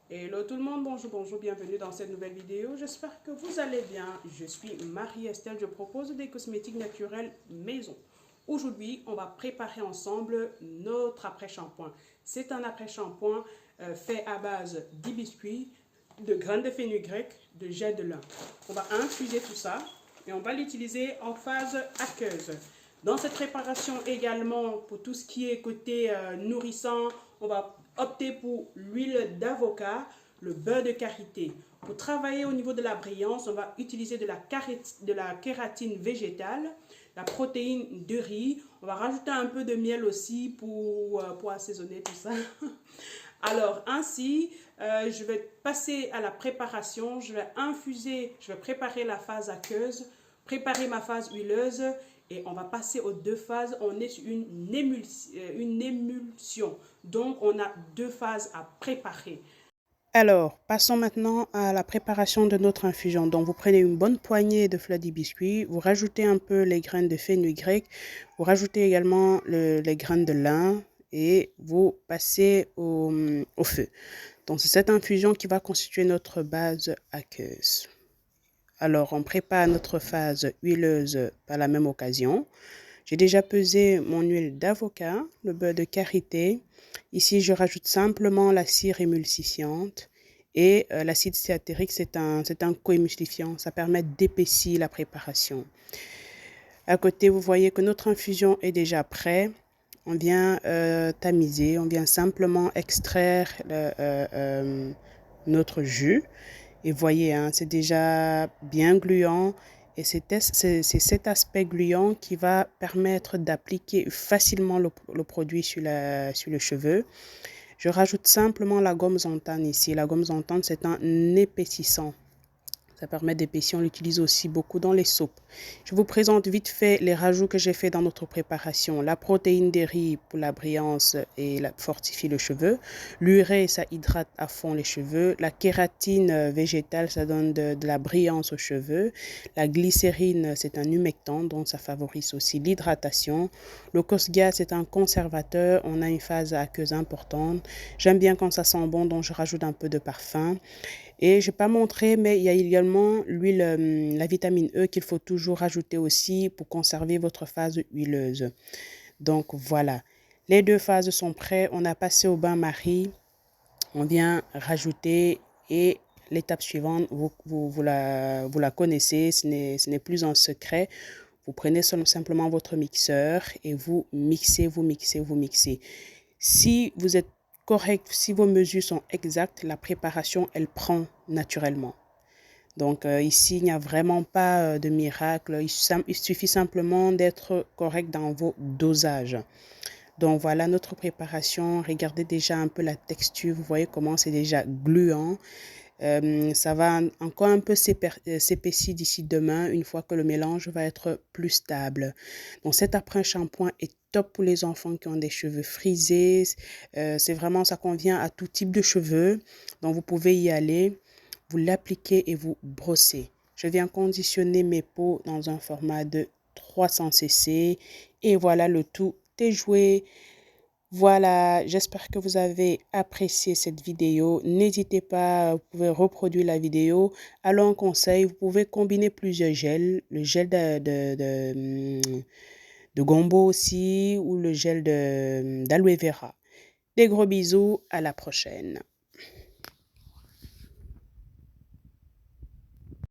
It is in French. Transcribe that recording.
Hello tout le monde, bonjour, bienvenue dans cette nouvelle vidéo. J'espère que vous allez bien. Je suis Marie-Estelle, je propose des cosmétiques naturels maison. Aujourd'hui, on va préparer ensemble notre après-shampoing. C'est un après-shampoing fait à base d'hibiscuits, de graines de fenugrec, de gel de lin. On va infuser tout ça et on va l'utiliser en phase aqueuse. Dans cette préparation également, pour tout ce qui est côté nourrissant, on va opter pour l'huile d'avocat, le beurre de karité. Pour travailler au niveau de la brillance, on va utiliser de la kératine végétale, la protéine de riz. On va rajouter un peu de miel aussi pour assaisonner tout ça. Alors ainsi, je vais passer à la préparation. Je vais infuser, je vais préparer la phase aqueuse, préparer ma phase huileuse et on va passer aux deux phases. On est sur une émulsion. Donc, on a deux phases à préparer. Alors, passons maintenant à la préparation de notre infusion. Donc, vous prenez une bonne poignée de fleurs d'hibiscuit, vous rajoutez un peu les graines de fenugrec, vous rajoutez également les graines de lin et vous passez au feu. Donc, c'est cette infusion qui va constituer notre base aqueuse. Alors, on prépare notre phase huileuse par la même occasion. J'ai déjà pesé mon huile d'avocat, le beurre de karité. Ici, je rajoute simplement la cire émulsifiante et l'acide citérique, c'est un co-émulsifiant. Ça permet d'épaissir la préparation. À côté, vous voyez que notre infusion est déjà prête. On vient tamiser, on vient simplement extraire notre jus. Et voyez, hein, c'est déjà bien gluant. Et c'est cet aspect gluant qui va permettre d'appliquer facilement le produit sur le cheveu. Je rajoute simplement la gomme xanthane ici. La gomme xanthane, c'est un épaississant. Ça permet d'épaissir, on l'utilise aussi beaucoup dans les soupes. Je vous présente vite fait les rajouts que j'ai fait dans notre préparation. La protéine de riz pour la brillance et fortifie le cheveu. L'urée, ça hydrate à fond les cheveux. La kératine végétale, ça donne de la brillance aux cheveux. La glycérine, c'est un humectant, donc ça favorise aussi l'hydratation. Le cosga, c'est un conservateur. On a une phase aqueuse importante. J'aime bien quand ça sent bon, donc je rajoute un peu de parfum. Et je n'ai pas montré, mais il y a également l'huile, la vitamine E qu'il faut toujours rajouter aussi pour conserver votre phase huileuse. Donc voilà, les deux phases sont prêtes. On a passé au bain-marie. On vient rajouter et l'étape suivante, vous la connaissez, ce n'est plus un secret. Vous prenez simplement votre mixeur et vous mixez, vous mixez, vous mixez. Si vous êtes correct, si vos mesures sont exactes, la préparation, elle prend naturellement. Donc ici, il n'y a vraiment pas de miracle. Il suffit simplement d'être correct dans vos dosages. Donc voilà notre préparation. Regardez déjà un peu la texture. Vous voyez comment c'est déjà gluant. Ça va encore un peu s'épaissir d'ici demain, une fois que le mélange va être plus stable. Donc cet après-shampoing est top pour les enfants qui ont des cheveux frisés. C'est vraiment, ça convient à tout type de cheveux. Donc vous pouvez y aller, vous l'appliquez et vous brossez. Je viens conditionner mes peaux dans un format de 300 cc et voilà, le tout est joué. Voilà, j'espère que vous avez apprécié cette vidéo. N'hésitez pas, vous pouvez reproduire la vidéo. Alors, un conseil, vous pouvez combiner plusieurs gels. Le gel de gombo aussi ou le gel d'aloe vera. Des gros bisous, à la prochaine.